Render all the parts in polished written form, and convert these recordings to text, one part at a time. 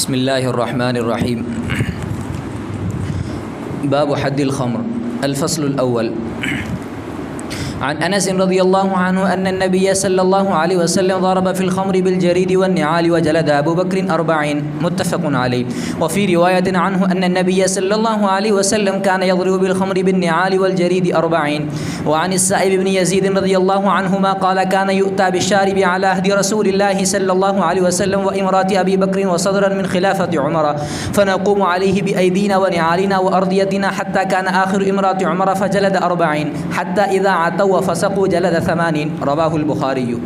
بسم الله الرحمن الرحيم. باب حد الخمر. الفصل الأول. عن أنس رضي الله عنه أن النبي صلى الله عليه وسلم ضرب في الخمر بالجريد والنعال وجلد أبو بكر 40. متفق عليه. وفي رواية عنه أن النبي صلى الله عليه وسلم كان يضرب بالخمر بالنعال والجريد 40. وعن السائب بن يزيد رضي الله عنهما قال كان يؤتى بالشارب على عهد رسول الله صلى الله عليه وسلم وإمرأة أبي بكر وصدرا من خلافة عمر فنقوم عليه بأيدينا ونعالنا وأرضيتنا حتى كان آخر امرأة عمر فجلد 40 حتى إذا عتوا وفسقوا جلد 80. رواه البخاري.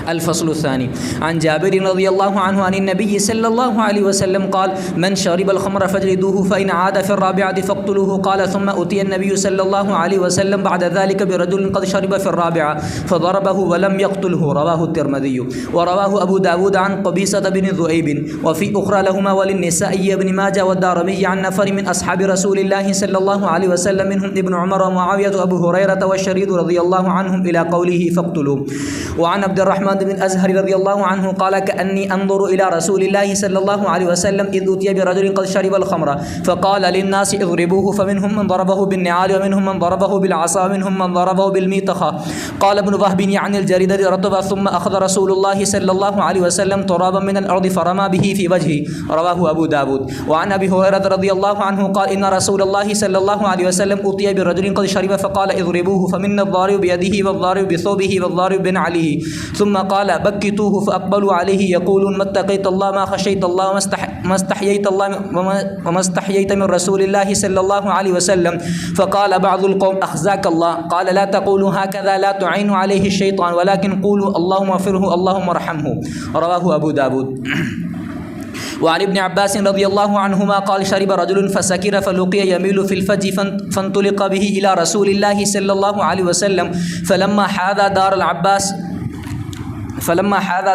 الفصل الثاني. عن جابر رضي الله عنه عن النبي صلى الله عليه وسلم قال من شرب الخمر فاجلدوه فإن عاد في الرابعة فاقتلوه. قال ثم أتي النبي صلى الله عليه وسلم بعد ذلك برجل قد شرب في الرابعة فضربه ولم يقتله. رواه الترمذي. ورواه أبو داود عن قبيصة بن ذؤيب وفي أخرى لهما وللنسائي بن ماجه والدارمي عن نفر من أصحاب رسول الله صلى الله عليه وسلم منهم ابن عمر ومعاوية أبو هريرة والشريد رضي الله عنهم إلى قوله فاقتلوه. وعن عبد الرحمن بن الأزهر رضي الله عنه قال كأني أنظر إلى رسول الله صلى الله عليه وسلم إذ أتي برجل قد شرب الخمر فقال للناس اضربوه فمنهم من ضربه بالنعال ومنهم من ضربه بالعصا ومنهم من ضربه بالميطخة. قال ابن وهب يعني الجريدة رطبة ثم أخذ رسول الله صلى الله عليه وسلم ترابا من الأرض فرمى به في وجهه. رواه أبو داود. وعن أبي هريرة رضي الله عنه قال إن رسول الله صلى الله عليه وسلم أتي برجل قد شرب فقال اضربوه فمن الضارب بيده والضارب بثوبه والضارب بنعله ثم قال بكتوه فأقبلوا عليه يقولون ما اتقيت الله ما خشيت الله وما استحييت الله وما استحييت من رسول الله صلى الله عليه وسلم. فقال بعض القوم أخزاك الله. قال لا تقولوا هكذا لا تعين عليه الشيطان ولكن قولوا اللهم اغفره اللهم ارحمه. رواه أبو داود. وعن ابن عباس رضي الله عنهما قال شرب رجل فسكر فلقي يميل في الفج فانطلق به إلى رسول الله صلى الله عليه وسلم فلما حاذى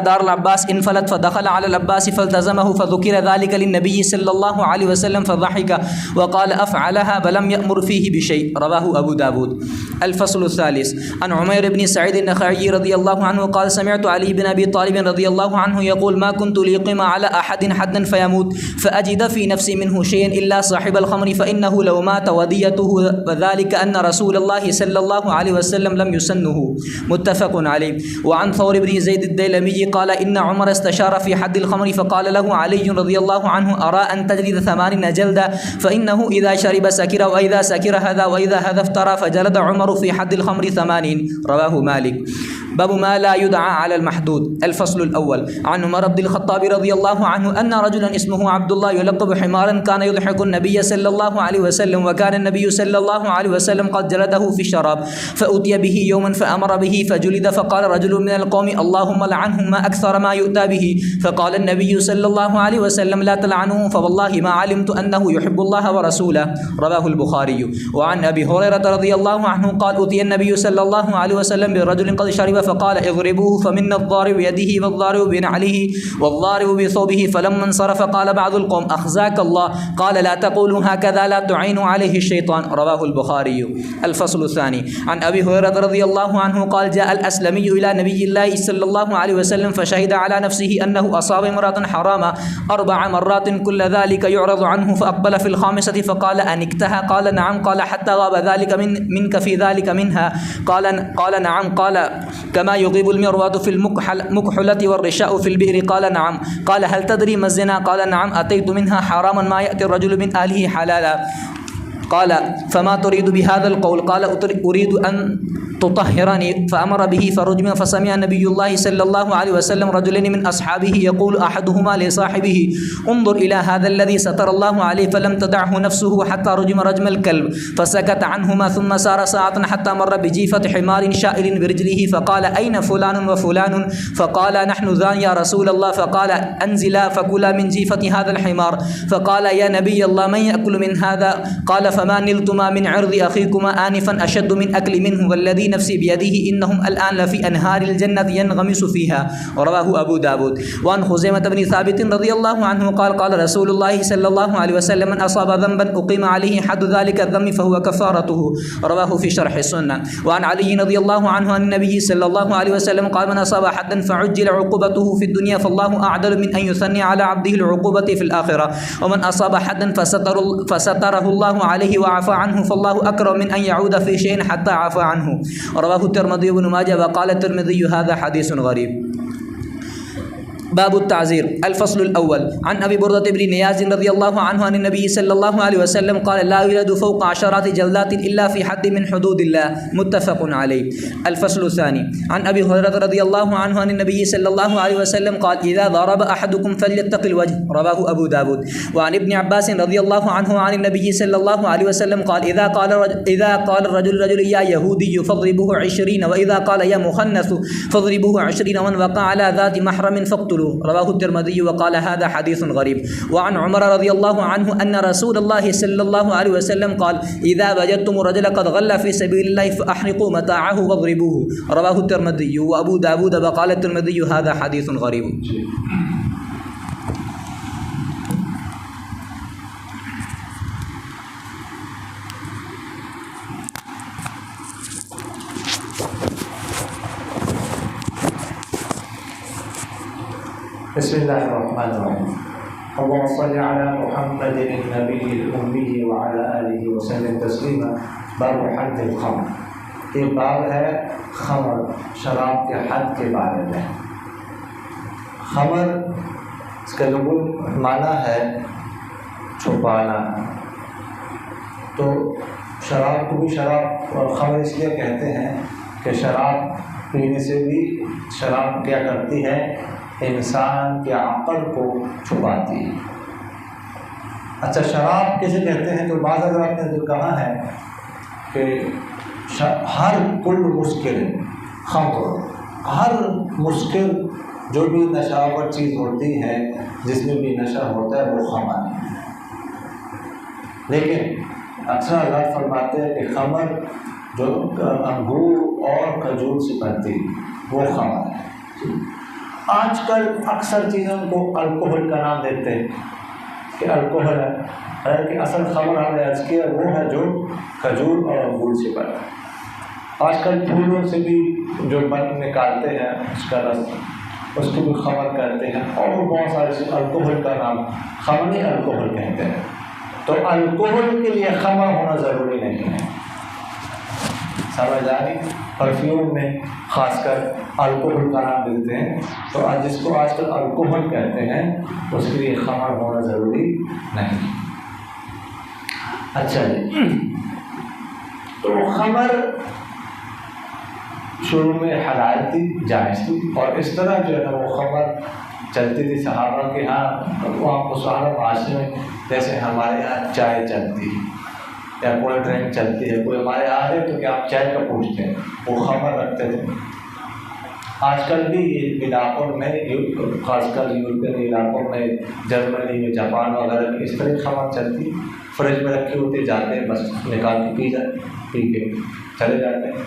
دار العباس انفلت فدخل على العباس فالتزمه فذكر ذلك للنبي صلى الله عليه وسلم فضحك وقال أفعلها فلم يأمر فيه بشيء. رواه أبو داود. الفصل الثالث. عن عمير بن سعيد النخعي رضي الله عنه قال سمعت علي بن أبي طالب رضي الله عنه يقول ما كنت ليقيم على أحد حدا فيموت فأجد في نفسي منه شيئا إلا صاحب الخمر فإنه لو مات وديته وذلك أن رسول الله صلى الله عليه وسلم لم يسنه. متفق عليه. وعن ثور بن زيد الديلمي قال إن عمر استشار في حد الخمر فقال له علي رضي الله عنه أرى أن تجلد 80 جلدة فإنه إذا شرب سكر وإذا سكر هذا وإذا هذا افترى فجلد عمر في حد الخمر 80. رواه مالك. باب ما لا يدعى على المحدود. الفصل الأول. عن عمر بن الخطاب رضي الله عنه أن رجلا اسمه عبد الله يلقب حمارا كان يضحك النبي صلى الله عليه وسلم وكان النبي صلى الله عليه وسلم قد جلده في الشراب فأتي به يوما فأمر به فجلد فقال رجل من القوم اللهم لعنهم ما أكثر ما يؤتى به فقال النبي صلى الله عليه وسلم لا تلعنهم فوالله ما علمت أنه يحب الله ورسوله. رواه البخاري. وعن أبي هريرة رضي الله عنه قال أتي النبي صلى الله عليه وسلم برجل قد شرب فقال اضربوه فمن الضارب بيده والضارب بنعله والضارب بثوبه فلما انصرف قال بعض القوم أخزاك الله. قال لا تقولوا هكذا لا تعينوا عليه الشيطان. رواه البخاري. الفصل الثاني. عن أبي هريرة رضي الله عنه قال جاء الأسلمي إلى نبي الله صلى الله عليه وسلم فشهد على نفسه أنه أصاب امرأة حراما 4 مرات كل ذلك يعرض عنه فأقبل في الخامسة فقال أنكتها؟ قال نعم. قال حتى غاب ذلك منك في ذلك منها؟ قال نعم. قال كما يغيب المرواد في المكحلة والرشاء في البئر؟ قال نعم. قال هل تدري ما الزنا؟ قال نعم. أتيت منها حراما ما يأتي الرجل من أهله حلالا. قال فما تريد بهذا القول؟ قال أريد أن تطهرني. فأمر به فرجم فسمع نبي الله صلى الله عليه وسلم رجلين من أصحابه يقول أحدهما لصاحبه انظر إلى هذا الذي ستر الله عليه فلم تدعه نفسه حتى رجم رجم الكلب فسكت عنهما ثم سار ساعة حتى مر بجيفة حمار شائل برجله فقال أين فلان وفلان؟ فقال نحن ذان يا رسول الله. فقال أنزلا فكلا من جيفة هذا الحمار. فقال يا نبي الله من يأكل من هذا؟ قال فما نلتما من عرض أخيكما آنفا أشد من أكل منه والذي والذي نفسي بيده إنهم الآن لفي أنهار الجنة ينغمس فيها. رواه أبو داود. وعن خزيمة بن ثابت رضي الله عنه قال قال رسول الله صلى الله عليه وسلم من أصاب ذنبا أقيم عليه حد ذلك الذنب فهو كفارته. رواه في شرح السنة. وعن علي رضي الله عنه عن النبي صلى الله عليه وسلم قال من أصاب حدا فعجل عقوبته في الدنيا فالله أعدل من أن يثني على عبده العقوبة في الآخرة. ومن أصاب حدا فستره الله عليه وعفى عنه فالله أكرم من أن يعود في شيء حتى عفى عنه. رواه الترمذي وابن ماجه وقال الترمذي هذا حديث غريب. باب التعزير. الفصل الأول. عن أبي بردة بن نياز رضي الله عنه عن النبي صلى الله عليه وسلم قال لا يولد فوق 10 جلدات إلا في حد من حدود الله. متفق عليه. الفصل الثاني. عن أبي هريرة رضي الله عنه عن النبي صلى الله عليه وسلم قال إذا ضرب أحدكم فليتق الوجه. رواه أبو داود. وعن ابن عباس رضي الله عنه عن النبي صلى الله عليه وسلم قال إذا قال الرجل يا يهودي فاضربوه 20 وإذا قال يا مخنث فاضربوه 20 ومن وقع على ذات محرم فاقتلوه. رواه الترمذي وقال هذا حديث غريب. وعن عمر رضي الله عنه أن رسول الله صلى الله عليه وسلم قال إذا وجدتم الرجل قد غل في سبيل الله فأحرقوا متاعه واضربوه. رواه الترمذي وأبو داود وقال الترمذي هذا حديث غريب. بسم الله الرحمن الرحيم. اللهم صل على محمد النبي الأمي وعلى آله وسلم تسليما. باب حد الخمر. یہ باب ہے خمر شراب کے حد کے بارے میں. خمر اس کا لغوی معنی ہے چھپانا. تو شراب کو بھی شراب اور خمر اس لیے کہتے ہیں کہ شراب پینے سے بھی شراب کیا کرتی ہے انسان کے عقل کو چھپاتی ہے. اچھا شراب کیسے کہتے ہیں؟ تو بعض حضرات نے جو کہا ہے کہ ہر کل مشکل خمر، ہر مشکل جو بھی نشاور چیز ہوتی ہے جس میں بھی نشہ ہوتا ہے وہ خمر ہے. لیکن اکثر اللہ فرماتے ہیں کہ خمر جو انگور اور کھجور سے بنتی وہ خمر ہے. آج کل اکثر چیزوں کو الکوہل کا نام دیتے ہیں کہ الکوہل ہے، حالانکہ اصل خمر ہم نے عرض کیا وہ ہے جو کھجور اور انگور سے بنا. آج کل پھولوں سے بھی جو بن نکالتے ہیں اس کا رس، اس کو بھی خمر کہتے ہیں. اور بہت سارے الکوہل کا نام خمر نہیں الکوہل کہتے ہیں. تو الکوہل کے لیے خمر ہونا ضروری نہیں ہے. سمجھ آ رہی؟ پرفیوم میں خاص کر الکوہل کا نام دیتے ہیں. تو جس کو آج کل الکوہل کہتے ہیں اس کے لیے خمر ہونا ضروری نہیں. اچھا جی، تو خمر شروع میں حلال تھی، جائز تھی، اور اس طرح جو ہے نا وہ خمر چلتی تھی صحابہ کے ہاں. وہاں مسلمان معاشرے میں جیسے ہمارے یہاں چائے چلتی ہے یا کولڈ ڈرنک چلتی ہے، کوئی ہمارے یہاں آئے تو کہ آپ چائے کا پوچھتے ہیں، وہ خمر رکھتے تھے. آج کل بھی علاقوں میں خاص کر یورپین علاقوں میں جرمنی میں جاپان وغیرہ میں اس طرح خمر چلتی، فریج میں رکھی ہوتی، جاتے ہیں بس نکال کے پی کے چلے جاتے ہیں.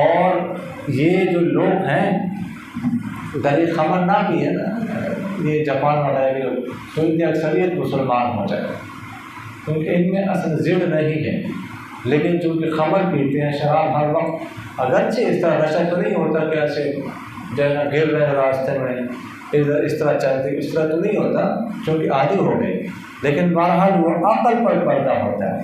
اور یہ جو لوگ ہیں اگر یہ خمر نہ بھی ہے نا، یہ جاپان وغیرہ کے لوگ، تو ان کی اکثریت مسلمان ہو جائے کیونکہ ان میں اصل ضد نہیں ہے. لیکن چونکہ خمر پیتے ہیں، شراب ہر وقت، اگرچہ اس طرح نشہ تو نہیں ہوتا کہ ایسے جو ہے نا گر رہے ہیں راستے میں اس طرح چلتے، اس طرح تو نہیں ہوتا چونکہ عادی ہو گئے. لیکن بہرحال وہ عقل پر پیدا ہوتا ہے،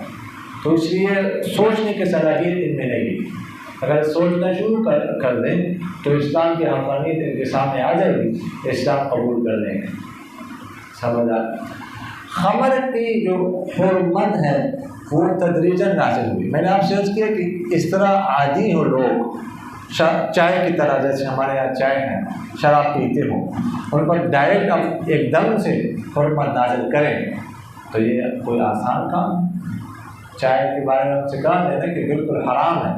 تو اس لیے سوچنے کی صلاحیت ان میں نہیں. اگر سوچنا شروع کر دیں تو اسلام کی حقانیت ان کے سامنے آ جائے گی، اسلام قبول کر لیں گے. سمجھ آ؟ خمر کی جو حرمت ہے وہ تدریجاً نازل ہوئی. میں نے آپ سے عرض کیا کہ اس طرح عادی ہو لوگ چائے کی طرح، جیسے ہمارے یہاں چائے ہیں، شراب پیتے ہوں، ان پر ڈائریکٹ اب ایک دم سے حرمت نازل کریں تو یہ کوئی آسان کام. چائے کے بارے میں ہم سے کہا جائے کہ بالکل حرام ہے،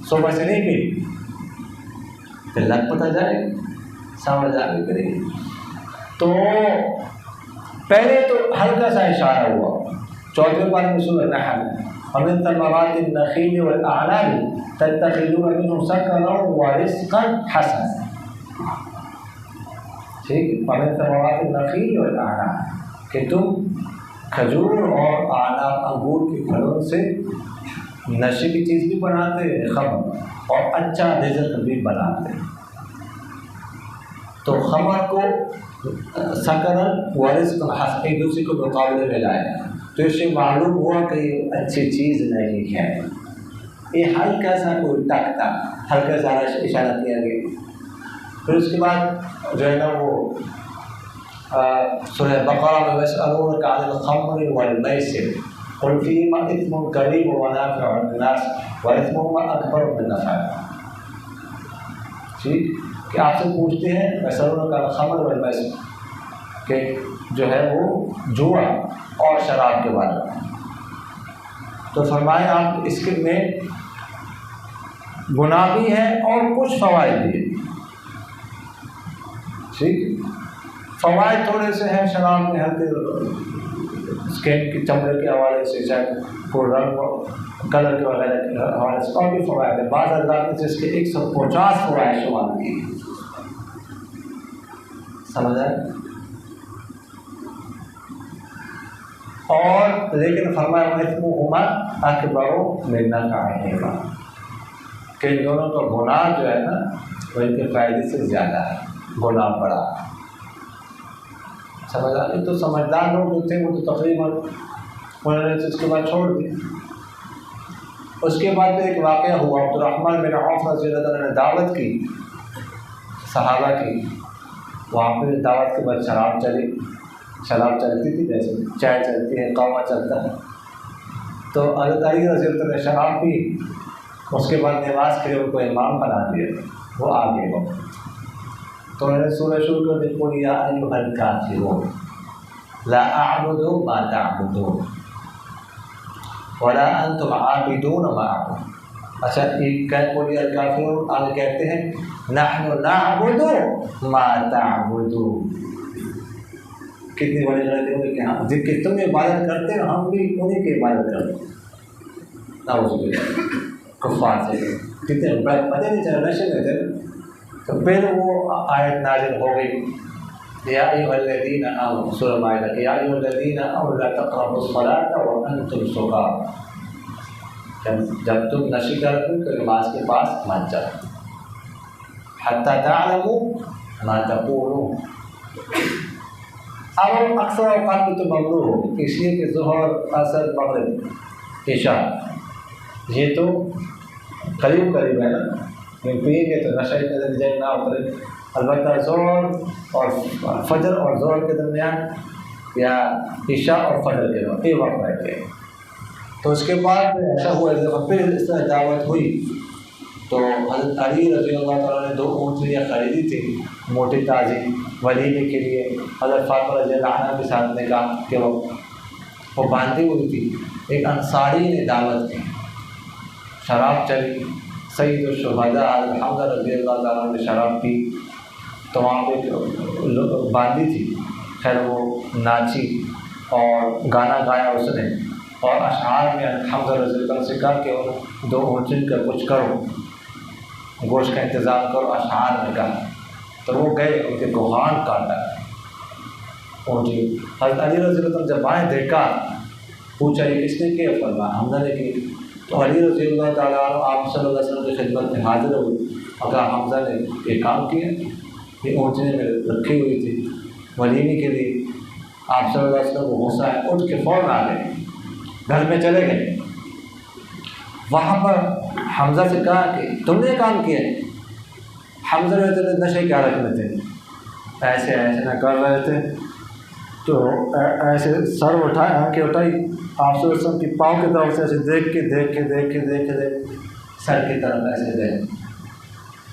صبح سے نہیں پی، پھر لگ پتہ جائے گی، سمجھ آ گئی کرے گی. تو پہلے تو ہلکا سا اشارہ ہوا 14 پارے میں سورہ نحل ومن ثمرات النخیل والاعناب تتخذون منه سکرا ورزقا حسنا. ٹھیک، ومن ثمرات النخیل والاعناب کہ تم کھجور اور اعناب انگور کے پھلوں سے نشے کی چیز بھی بناتے ہیں، خمر، اور اچھا رزق بھی بناتے ہیں. تو خمر کو سکرن ورزق حسن ایک دوسرے کو مقابلے میں لائے، تو اس سے معلوم ہوا کہ یہ اچھی چیز نہیں ہے. یہ ہلکا سا کوئی ٹک تھا، ہلکا سا اشارہ کیا گیا. پھر اس کے بعد جو ہے نا وہ سورہ بقرہ میں یسألونک عن الخمر والمیسر قل فیہما اثم کبیر ومنافع للناس واثمہما اکبر من نفعہما. ٹھیک، کہ آپ سے پوچھتے ہیں یسألونک عن الخمر والمیسر کہ جو ہے وہ جوا اور شراب کے بارے میں. تو فرمائیں آپ اس کے میں گناہ بھی ہے اور کچھ فوائد بھی ہے. ٹھیک، فوائد تھوڑے سے ہیں شراب میں، ہلکے اسکن کی چمڑے کے حوالے سے، چاہے کوئی رنگ کلر کے وغیرہ کے حوالے سے، اور بھی فوائد ہیں. بعض اللہ نے جس کے 150 فوائد شمار کیے. سمجھ آئے؟ اور لیکن فرمایا وَإِثْمُهُمَا أَكْبَرُ مِن نَفْعِهِمَا کہ ان دونوں کا گناہ جو ہے نا وہ ان کے فائدے سے زیادہ ہے، گناہ بڑا. سمجھ آئے؟ تو سمجھدار لوگ جو تھے وہ تو تقریباً انہوں نے اس کے بعد چھوڑ دی. اس کے بعد ایک واقعہ ہوا، عبد الرحمن بن عوف رضی اللہ عنہ نے دعوت کی صحابہ کی. وہاں پہ دعوت کے بعد شراب چلتی تھی، جیسے چائے چلتی ہے، قہوہ چلتا ہے. تو حضرت علی رضی اللہ عنہ نے شراب پی. اس کے بعد نماز کے لیے ان کو امام بنا دیا، وہ آگے ہو. تو انہوں نے سورہ شروع کر دی قل یا ایھا الکافرون لا اعبد ما تعبدون ولا انتم عابدون ما اعبد. اچھا ایک قل یا الکافرون آگے کہتے ہیں نحن نعبد ما تعبدون. کتنی بڑی غلطی ہوئی کہ ہم جن کی تم عبادت کرتے ہو ہم بھی انہیں کی عبادت کرتے ہیں. نعوذ باللہ، کفار سے کتنے بڑے پتہ نہیں چلا، نشے میں تھے. تو پھر وہ آیت نازل ہو گئی یا ایھا الذین آمنوا، سورہ مائدہ، یا ایھا الذین آمنوا لا تقربوا الصلاۃ وانتم سکارى. جب تم نشے کرتے ہو تو نماز کے پاس مت جاؤ حتی تعلموا ما تقولون. اب اکثر اوقات میں تو ممنوع ہو، اس لیے کہ ظہر، عصر، مغرب، عشاء یہ تو قریب ہے نا، پیے گے تو نشے کے نتیجے نہ اترے. البتہ ظہر اور فجر اور ظہر کے درمیان یا عشاء اور فجر کے درمیان یہ وقت رہتے ہیں. تو اس کے بعد ایسا ہوا پھر اس طرح دعوت ہوئی تو حضرت علی رضی اللہ تعالیٰ نے 2 اونٹنیاں خریدی تھی موٹی تازی ولیمے کے لیے. حضرت فاطمہ رضی اللہ عنہ کے ساتھ نے کہا کہ وہ باندھی ہوئی تھی. ایک انصاری نے دعوت کی، شراب چلی، سید الشہداء حمزہ رضی اللہ تعالیٰ نے شراب پی. تو وہاں پہ باندھی تھی، خیر وہ ناچی اور گانا گایا اس نے، اور اشعار میں حمزہ رضی اللہ عنہ سے کہا کہ 2 اونٹنی کا کچھ کرو، گوشت کا انتظام کرو، اشعار میں کہا. تو وہ گئے، ان کے گوہان کاٹا اونٹنی. حضرت علی رضی اللہ عنہ جب آئے دیکھا، پوچھا یہ کس نے کیا؟ فرمایا حمزہ نے کی. تو علی رضی اللہ تعالیٰ عنہ آپ صلی اللہ علیہ وسلم کی خدمت میں حاضر ہوئی. اگر حمزہ نے یہ کام کیا، یہ اونٹنی میں رکھی ہوئی تھی ولیمے کے لیے. آپ صلی اللہ علیہ وسلم کو غصہ ہے، اٹھ کے فوراً آ گئے، گھر میں چلے گئے. وہاں پر حمزہ سے کہا کہ تم نے کام کیا ہے. حمزہ رضی اللہ عنہ نشے کے حالت میں تھے، ایسے نہ کر رہے تھے. تو ایسے سر اٹھائے، آنکھیں اٹھائی، آپ صلی اللہ علیہ وسلم کی پاؤں کی طرف سے ایسے دیکھ کے سر کی طرف ایسے گئے،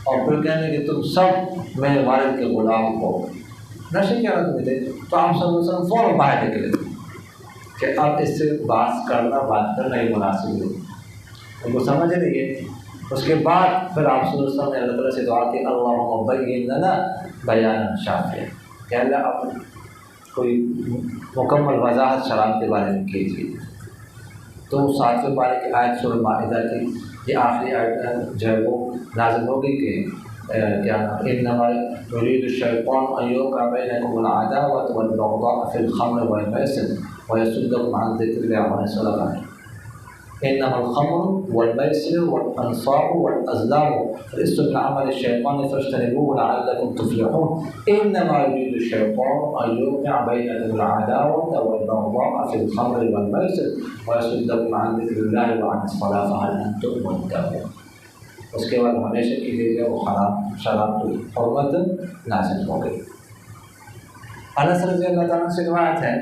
اور پھر کہنے کہ تم سب میرے والد کے غلام ہو. نشے کی حالت میں تھے. تو آپ صلی اللہ علیہ وسلم فوراً باہر نکلے کہ اب اس سے بات کرنا ہی مناسب نہیں، ان کو سمجھ نہیں ہے. اس کے بعد پھر آپ صلی اللہ علیہ وسلم نے اللہ تعالیٰ سے دعا کی اللہم بین لنا بیانا شافیا، کہ اللہ اب کوئی مکمل وضاحت شراب کے بارے میں کیجیے. تو 7ویں پارے کی آیت سورہ مائدہ کی یہ آخری آیت جو ہے وہ نازل ہوگی کہ کیا انما یرید الشیطان ان یوقع بینکم العداوۃ والبغضاء فی الخمر والمیسر ویصدکم عن ذکر اللہ وعن الصلاۃ انما الخمر والمیسر والانصاب والازلام رجس من عمل الشیطان فاجتنبوه لعلکم تفلحون انما یرید الشیطان ان یوقع بینکم العداوۃ والبغضاء فی الخمر والمیسر ویصدکم عن ذکر اللہ وعن الصلاۃ فهل انتم منتهون۔ اس کے بعد ہمیشہ کے لیے وہ شراب کی حرمت نازل ہو گئی۔ انس رضی اللہ تعالیٰ سے روایت ہے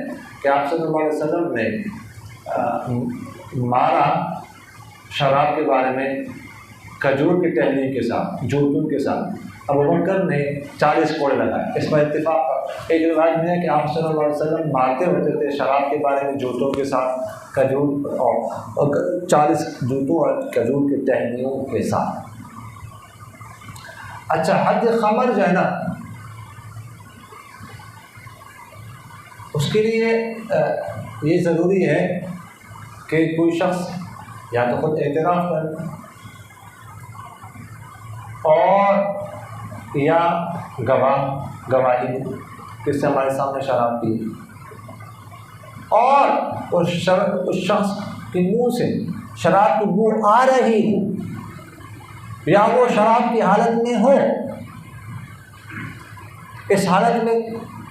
کہ آپ صلی اللہ علیہ وسلم نے مارا شراب کے بارے میں کھجور کی ٹہنیوں کے ساتھ، جوتوں کے ساتھ۔ ابو بکر نے 40 کوڑے لگائے۔ اس پر اتفاق ایک روایت میں ہے کہ آپ صلی اللہ علیہ وسلم مارتے ہوتے تھے شراب کے بارے میں جوتوں کے ساتھ، کھجور اور 40 جوتوں اور کھجور کی ٹہنیوں کے ساتھ۔ اچھا، حد خمر جو ہے نا، اس کے لیے یہ ضروری ہے کہ کوئی شخص یا تو خود اعتراف کرے اور یا گواہی کس سے ہمارے سامنے شراب پی، اور اس شخص کے منہ سے شراب کی بو آ رہی ہو یا وہ شراب کی حالت میں ہو، اس حالت میں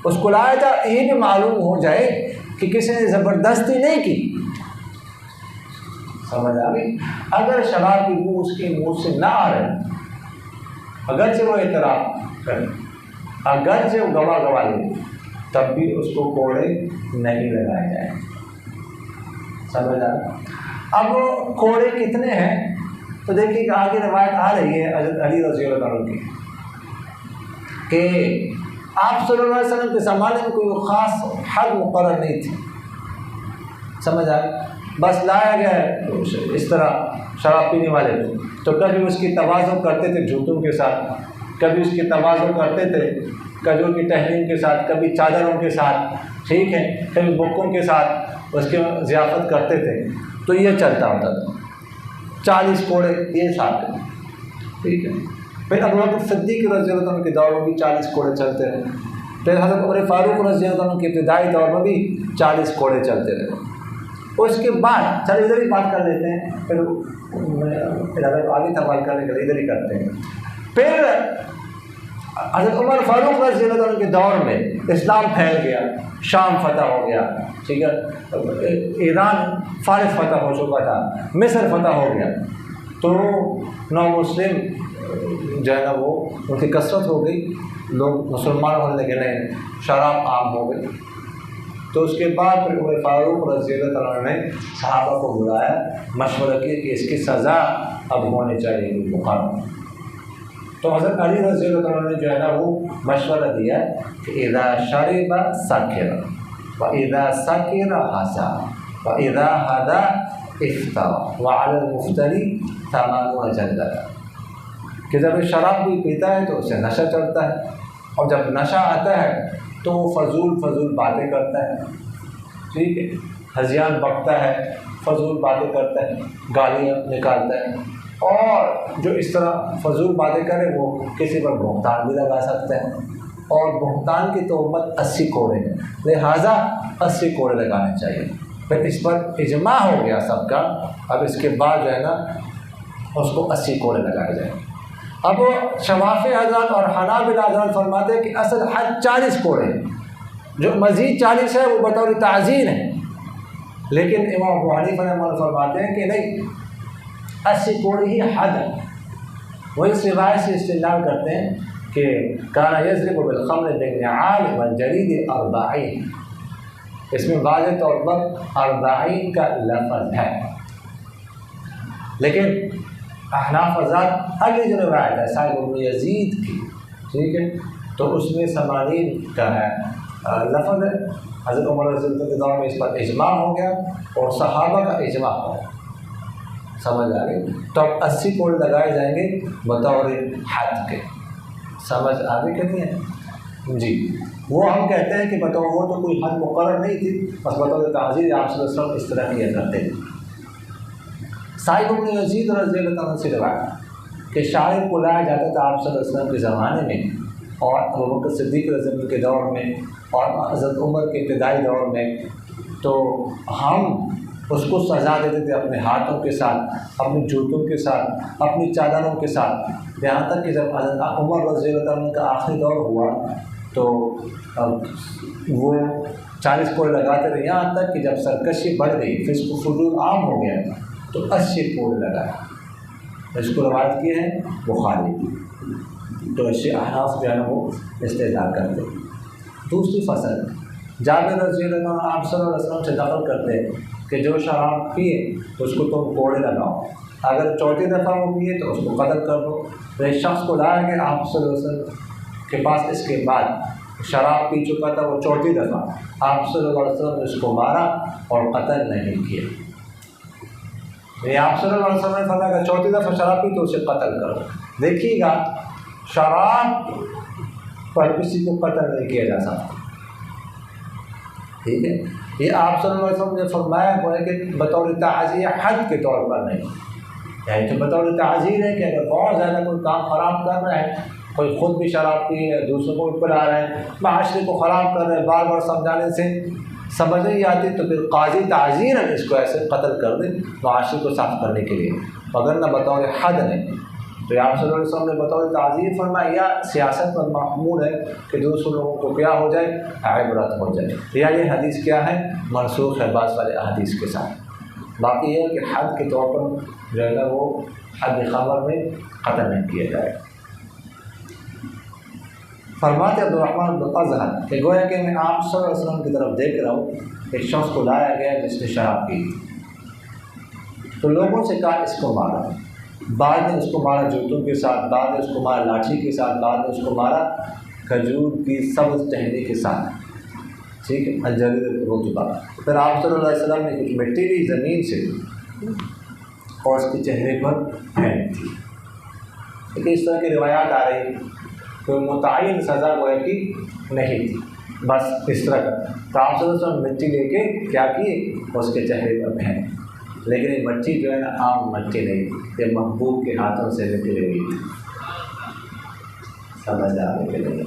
اس کو لایا جائے، یہ بھی معلوم ہو جائے کہ کسی نے زبردستی نہیں کی۔ سمجھ آ گئی؟ اگر شراب کی بو اس کے منہ سے نہ آ رہی، اگرچہ وہ اعتراف کرے، اگرچہ وہ گواہ لے، تب بھی اس کو کوڑے نہیں لگائے جائیں۔ سمجھ آ گئی؟ اب کوڑے کتنے ہیں تو دیکھیے کہ آگے روایت آ رہی ہے حضرت علی رضی اللہ عنہ کی کہ آپ صلی اللہ علیہ وسلم کے زمانے میں کوئی خاص حد مقرر نہیں تھی۔ سمجھ آئے؟ بس لایا گیا ہے اس طرح شراب پینے والے تو کبھی اس کی تواضع کرتے تھے جوتوں کے ساتھ، کبھی اس کی تواضع کرتے تھے کھجور کی ٹہنیوں کے ساتھ، کبھی چادروں کے ساتھ، ٹھیک ہے، کبھی بکوں کے ساتھ اس کی ضیافت کرتے تھے۔ تو یہ چلتا ہوتا تھا، 40 کوڑے یہ ساتھ، ٹھیک ہے۔ پھر ابو بکر صدیق رضی اللہ عنہ کے دور میں بھی 40 کوڑے چلتے رہے۔ پھر حضرت عمر فاروق رضی اللہ عنہ کے ابتدائی دور میں بھی 40 کوڑے چلتے رہے۔ اس کے بعد چلو ادھر ہی بات کر لیتے ہیں، پھر آگے تک بات کرنے کے لیے ادھر ہی کرتے ہیں۔ پھر حضرت عمر فاروق رضی اللہ عنہ کے دور میں اسلام پھیل گیا، شام فتح ہو گیا، ٹھیک ہے، ایران فارس فتح ہو چکا تھا، مصر فتح ہو گیا، تو نو مسلم جو ہے نا وہ ان کی کثرت ہو گئی، لوگ مسلمان ہونے لگے، نہیں شراب عام ہو گئی۔ تو اس کے بعد پھر عمر فاروق رضی اللہ عنہ نے صحابہ کو بلایا، مشورہ کیا کہ اس کی سزا اب ہونی چاہیے مقرر۔ تو حضرت علی رضی اللہ عنہ نے جو ہے نا وہ مشورہ دیا کہ اذا شرب سکر واذا سکر حسا واذا حدا افطر وعلی المفتری 80 جلدہ، کہ جب شراب کوئی پیتا ہے تو اسے نشہ چڑھتا ہے، اور جب نشہ آتا ہے تو وہ فضول باتیں کرتا ہے، ٹھیک ہے، ہذیان بکتا ہے، فضول باتیں کرتا ہے، گالیاں نکالتا ہے، اور جو اس طرح فضول باتیں کرے وہ کسی پر بہتان بھی لگا سکتا ہے، اور بہتان کی تہمت 80 کوڑے ہیں، لہٰذا 80 کوڑے لگانے چاہیے۔ پھر اس پر اجماع ہو گیا سب کا، اب اس کے بعد جو ہے نا اس کو 80 کوڑے لگائے جائیں۔ اب شوافی حضرات اور حنابلہ حضرات فرماتے ہیں کہ اصل حد 40 کوڑے، جو مزید 40 ہے وہ بطور تعزیر ہے، لیکن امام ابو حنیفہ رحمہ اللہ فرماتے ہیں کہ نہیں، 80 کوڑے ہی حد ہے۔ وہ اس روایت سے استدلال کرتے ہیں کہ کان یضرب بالخمر بالنعال والجرید 40، اس میں واضح طور پر 40 کا لفظ ہے، لیکن احناف حضرات اگلی جو روایت ہے صاحب ابن یزید کی، ٹھیک ہے، تو اس میں 80 کا ہے لفظ ہے۔ حضرت عمر رضی اللہ عنہ کے دور میں اس پر اجماع ہو گیا اور صحابہ کا اجماع ہو گیا، سمجھ آ گئی؟ تو اب 80 کوڑے لگائے جائیں گے بطور حد کے، سمجھ آ گئی کہ نہیں ہے؟ جی، وہ ہم کہتے ہیں کہ بطور وہ تو کوئی حد مقرر نہیں تھی، بس بطور تعزیر آپ صلی اللہ علیہ وسلم اس طرح کیا کرتے تھے، صاحب ابن یزید رضی اللہ عنہ سے روایت کہ شاعر کو لایا جاتا تھا آپ صلی اللہ علیہ وسلم کے زمانے میں اور ابوبکر صدیق رضی اللہ عنہ کے دور میں اور حضرت عمر کے ابتدائی دور میں، تو ہم اس کو سزا دیتے تھے اپنے ہاتھوں کے ساتھ، اپنی جوتوں کے ساتھ، اپنی چادروں کے ساتھ، یہاں تک کہ جب حضرت عمر رضی اللہ عنہ کا آخری دور ہوا تو وہ 40 کوڑے لگاتے رہے، یہاں تک کہ جب سرکشی بڑھ گئی، فسق و فجور عام ہو گیا تو 80 کوڑے لگائے۔ اس کو روایت کی ہے بخاری، تو اس سے احناف جو ہے وہ استدلال کرتے۔ دوسری فصل، جابر رضی اللہ عنہ آپ صلی اللہ علیہ وسلم سے نقل کرتے کہ جو شراب پیے تو اس کو تم کوڑے لگاؤ، اگر چوتھی دفعہ وہ پیے تو اس کو قتل کر دو۔ تو ایک شخص کو لایا کہ آپ صلی اللہ علیہ وسلم کے پاس اس کے بعد شراب پی چکا تھا وہ چوتھی دفعہ، آپ صلی اللہ علیہ وسلم نے اس کو مارا اور قتل نہیں کیا۔ یہ آپ صلی اللہ علیہ وسلم نے فرمایا کہ چوتھی دفعہ شراب پی تو اسے قتل کرو۔ دیکھیے گا شراب پر کسی کو قتل نہیں کیا جا سکتا، ٹھیک ہے؟ یہ آپ صلی اللہ علیہ وسلم نے فرمایا وہ ہے کہ بطور تعزیہ حد کے طور پر نہیں، یعنی تو بطور تعزیر ہے کہ اگر بہت زیادہ کوئی کام خراب کر رہا ہے، کوئی خود بھی شراب پی ہے، دوسروں کو بھی پلا رہے ہیں، معاشرے کو خراب کر رہے ہیں، بار بار سمجھانے سے سمجھ نہیں آتی تو پھر قاضی تعزیرًا اس کو ایسے قتل کر دے معاشرے کو صاف کرنے کے لیے، اگر نہ بطور حد نہیں۔ تو آپ صلی اللہ علیہ وسلم نے بطور تعزیر فرمایا، یا سیاست پر محمول ہے کہ دوسرے لوگوں کو کیا ہو جائے، عبرت ہو جائے، یا یہ حدیث کیا ہے منسوخ ہے بعض والے احادیث کے ساتھ۔ باقی یہ ہے کہ حد کے طور پر جو ہے نا وہ حد خبر میں قتل نہیں کیا جائے۔ فرماتے عبد الرحمن بن قزحل کہ گویا کہ میں آپ صلی اللہ علیہ وسلم کی طرف دیکھ رہا ہوں، ایک شخص کو لایا گیا جس نے شراب پی، تو لوگوں سے کہا اس کو مارا، بعد نے اس کو مارا جوتوں کے ساتھ، بعد نے اس کو مارا لاٹھی کے ساتھ، بعد نے اس کو مارا کھجور کی سبز ٹہنی کے ساتھ، ٹھیک ہے، الجریر ہو چکا۔ پھر آپ صلی اللہ علیہ وسلم نے کچھ مٹی لی زمین سے اور اس کے چہرے پر پھینک دی۔ لیکن اس طرح کی روایات آ رہی، کوئی متعین سزا گویا کی نہیں تھی، بس اس طرح کا۔ تو آپ صلی اللہ علیہ وسلم مٹی لے کے کیا کیے، اس کے چہرے پر پھینک۔ لیکن یہ مٹی جو ہے نا عام مٹی نہیں، یہ محبوب کے ہاتھوں سے نکلی ہوئی تھی، سمجھ آنے کے لیے۔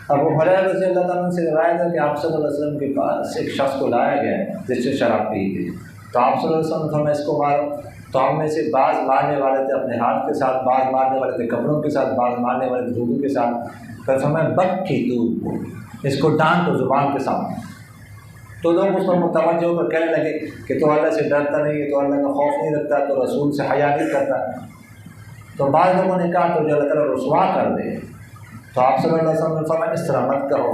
ابو ہریرہ رضی اللہ عنہ سے روایت ہے کہ آپ صلی اللہ علیہ وسلم کے پاس ایک شخص کو لایا گیا جس سے شراب پی تھی، تو آپ صلی اللہ علیہ وسلم نے فرمایا اس کو مارو۔ تو ہم میں سے بعض مارنے والے تھے اپنے ہاتھ کے ساتھ، بعض مارنے والے تھے کپڑوں کے ساتھ، بعض مارنے والے تھے جوتوں کے ساتھ۔ پھر فرمایا بکی تو اس کو ڈانٹو زبان کے ساتھ۔ تو لوگ اس پر متوجہ ہو کر کہنے لگے کہ تو اللہ سے ڈرتا نہیں ہے، تو اللہ کا خوف نہیں رکھتا، تو رسول سے حیا نہیں کرتا۔ تو بعض لوگوں نے کہا تو جو اللہ تعالیٰ رسوا کر دے۔ تو آپ صلی اللہ علیہ وسلم نے فرمایا اس طرح مت کہو،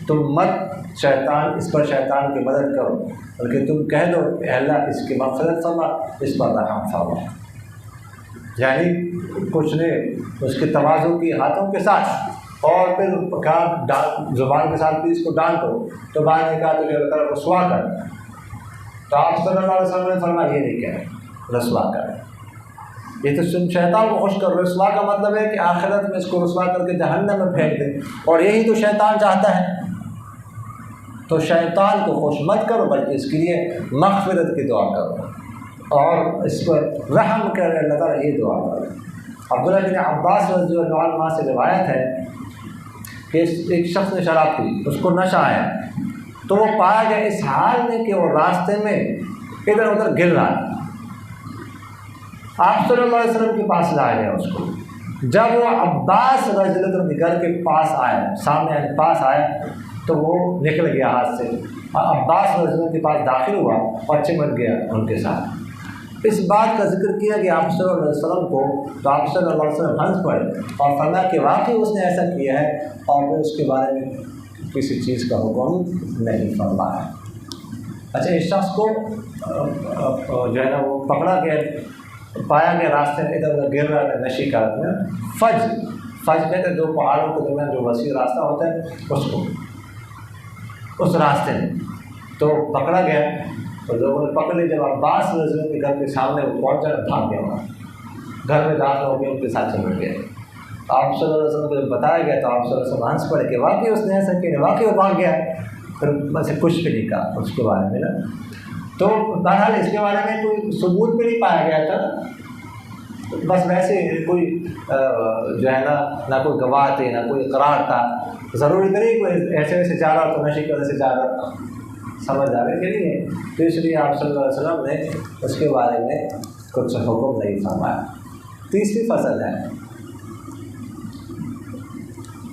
تم مت شیطان اس پر شیطان کی مدد کرو، بلکہ تم کہہ دو کہ اللہ اس کی مغفرت فرما، اس پر رحم فرما۔ یعنی کچھ نے اس کے تواضع کی ہاتھوں کے ساتھ اور پھر کہا زبان کے ساتھ بھی اس کو ڈانٹو، تو بعد نے کہا تو جو اللہ تعالیٰ رسوا کر۔ تو آپ صلی اللہ علیہ وسلم نے فرمایا یہ نہیں کہہ رسوا کر، یہ تو شیطان کو خوش کر۔ رسوا کا مطلب ہے کہ آخرت میں اس کو رسوا کر کے جہنم میں پھینک دیں، اور یہی تو شیطان چاہتا ہے۔ تو شیطان کو خوش مت کرو، بلکہ اس کے لیے مغفرت کی دعا کرو اور اس پر رحم کرے اللہ تعالیٰ، یہ دعا کرو۔ عبداللہ بن عباس رضی اللہ عنہ سے روایت ہے کہ ایک شخص نے شراب پی، اس کو نشہ آیا، تو وہ پایا گیا اس حال میں کہ وہ راستے میں ادھر ادھر گر رہا ہے۔ آپ صلی اللہ علیہ وسلم کے پاس لایا گیا اس کو۔ جب وہ عباس رضی اللہ عنہ کے گھر کے پاس آیا، سامنے پاس آیا، تو وہ نکل گیا ہاتھ سے، عباس رضی اللہ عنہ کے پاس داخل ہوا اور چمٹ گیا ان کے ساتھ۔ اس بات کا ذکر کیا کہ آپ صلی اللہ علیہ وسلم کو، تو آپ صلی اللہ علیہ وسلم ہنس پڑے اور فرمایا کہ واقعی اس نے ایسا کیا ہے، اور پھر اس کے بارے میں کسی چیز کا حکم نہیں فرمایا۔ اچھا، اس شخص کو جو ہے نا وہ پکڑا گیا، پایا گیا راستے میں ادھر ادھر گر رہا تھا نشے کا آدمی۔ فج کہتے ہیں دو پہاڑوں کے درمیان جو وسیع راستہ ہوتا ہے اس کو، اس راستے میں تو پکڑا گیا، تو لوگوں نے پکڑ لی۔ جب عباس رضی اللہ عنہ کے گھر کے سامنے وہ پہنچا، بھاگ گیا، وہاں گھر میں داخل ہو گیا، ان کے ساتھ چمٹ گیا۔ آپ صلی اللہ علیہ وسلم کو جب بتایا گیا تو آپ صلی اللہ علیہ وسلم ہنس پڑے کہ واقعی اس نے ایسا کیا، واقعی وہ بھاگ گیا۔ پھر ویسے کچھ بھی نہیں کہا اس کے بارے میں نا۔ تو بہرحال اس کے بارے میں کوئی ثبوت بھی نہیں پایا گیا تھا، بس ویسے کوئی جو ہے نہ کوئی گواہ تھے نہ کوئی اقرار تھا، ضروری نہیں کوئی ایسے ویسے جا رہا تو نشے کی وجہ سے جا رہا، سمجھ آ رہے کہ نہیں ہے؟ تو اس لیے آپ صلی اللہ علیہ وسلم نے اس کے بارے میں کچھ حکم نہیں فرمایا۔ تیسری فصل ہے،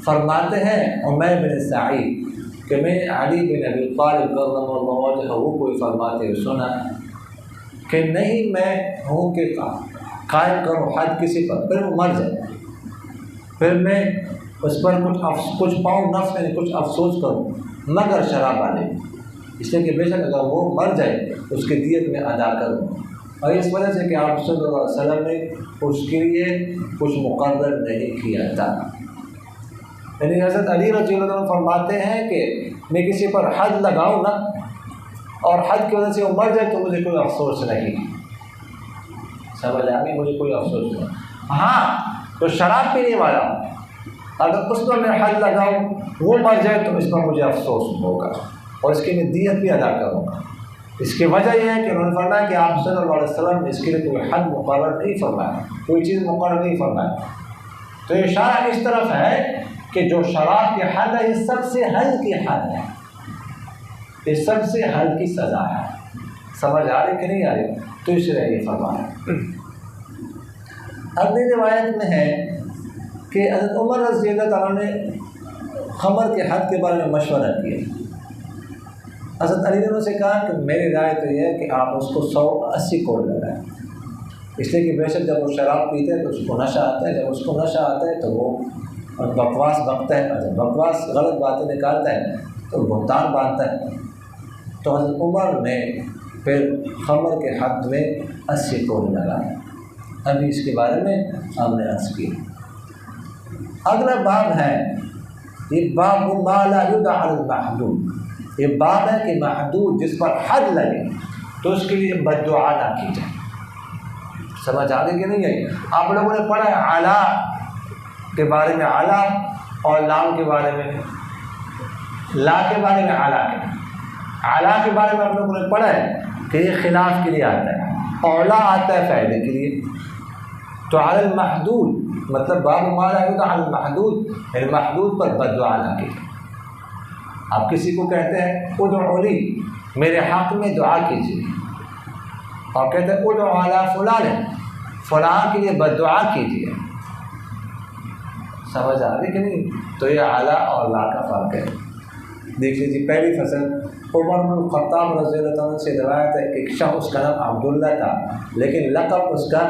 فرماتے ہیں عمیر بن سعید کہ میں علی بن ابی طالب کرم اللہ وجہہ کوئی فرماتے ہوئے سنا کہ نہیں میں ہوں کہ قائم کروں حد کسی پر، پھر وہ مر جائے، پھر میں اس پر کچھ پاؤں نفس میں کچھ افسوس کروں مگر شراب والے، اس لیے کہ بے شک اگر وہ مر جائے اس کی دیت میں ادا کروں، اور اس وجہ سے کہ آپ صلی اللہ علیہ وسلم نے اس کے لیے کچھ مقرر نہیں کیا تھا۔ یعنی حضرت علی رضی اللہ عنہ فرماتے ہیں کہ میں کسی پر حد لگاؤں نا اور حد کی وجہ سے وہ مر جائے تو مجھے کوئی افسوس نہیں، سمجھ آ گئی؟ مجھے کوئی افسوس نہیں۔ ہاں تو شراب پینے والا اگر اس پر میں حد لگاؤں وہ مر جائے تو اس پر مجھے افسوس ہوگا اور اس کی میں دیت بھی ادا کروں گا۔ اس کی وجہ یہ ہے کہ انہوں نے فرمایا کہ آپ صلی اللہ علیہ وسلم نے اس کے لیے کوئی حد مقرر نہیں فرمایا، کوئی چیز مقرر نہیں فرمایا۔ تو اشارہ اس طرف ہے کہ جو شراب کی حد ہے یہ سب سے ہلکی حد ہے، یہ سب سے ہلکی سزا ہے، سمجھ آ رہی کہ نہیں آ رہی؟ تو اس لیے یہ فرمایا۔ اگلی روایت میں ہے کہ حضرت عمر رضی اللہ عنہ نے خمر کے حد کے بارے میں مشورہ کیا۔ حضرت علی نے سے کہا کہ میری رائے تو یہ ہے کہ آپ اس کو 180 کوڑ لگائیں، اس لیے کہ بے شک جب وہ شراب پیتے ہیں تو اس کو نشہ آتا ہے، جب اس کو نشہ آتا ہے تو وہ بکواس بکتا ہے، جب بکواس غلط باتیں نکالتا ہے تو بہتان باندھتا ہے۔ تو حضرت عمر نے پھر خمر کے حد میں 80 کوڑ لگائے۔ ابھی اس کے بارے میں ہم نے عرض کی۔ اگلا باب ہے، یہ باب ما لا یدع المحدود، یہ باب ہے کہ محدود جس پر حد لگے تو اس کے لیے بد دعا نہ کی جائے۔ سمجھ آ گئی کہ نہیں ہے؟ آپ لوگوں نے پڑھا ہے اعلیٰ کے بارے میں، اعلیٰ اور لام کے بارے میں، لا کے بارے میں اعلیٰ کے بارے میں آپ لوگوں نے پڑھا ہے کہ یہ خلاف کے لیے آتا ہے، اولا آتا ہے فائدے کے لیے۔ تو علی المحدود مطلب باب ما لا یدع المحدود، یعنی محدود پر بد دعا نہ کی۔ آپ کسی کو کہتے ہیں ادعوا لی، میرے حق میں دعا کیجیے، اور کہتے ہیں ادعوا علی فلان، فلاں کے لیے بد دعا کیجیے۔ سمجھ آ رہی کہ نہیں؟ تو یہ اعلیٰ اور لا کا فرق ہے۔ دیکھ لیجیے پہلی فصل، عمر بن الخطاب رضی اللہ عنہ سے روایت ہے کہ ایک شخص اس کا نام عبداللہ تھا لیکن لقب اس کا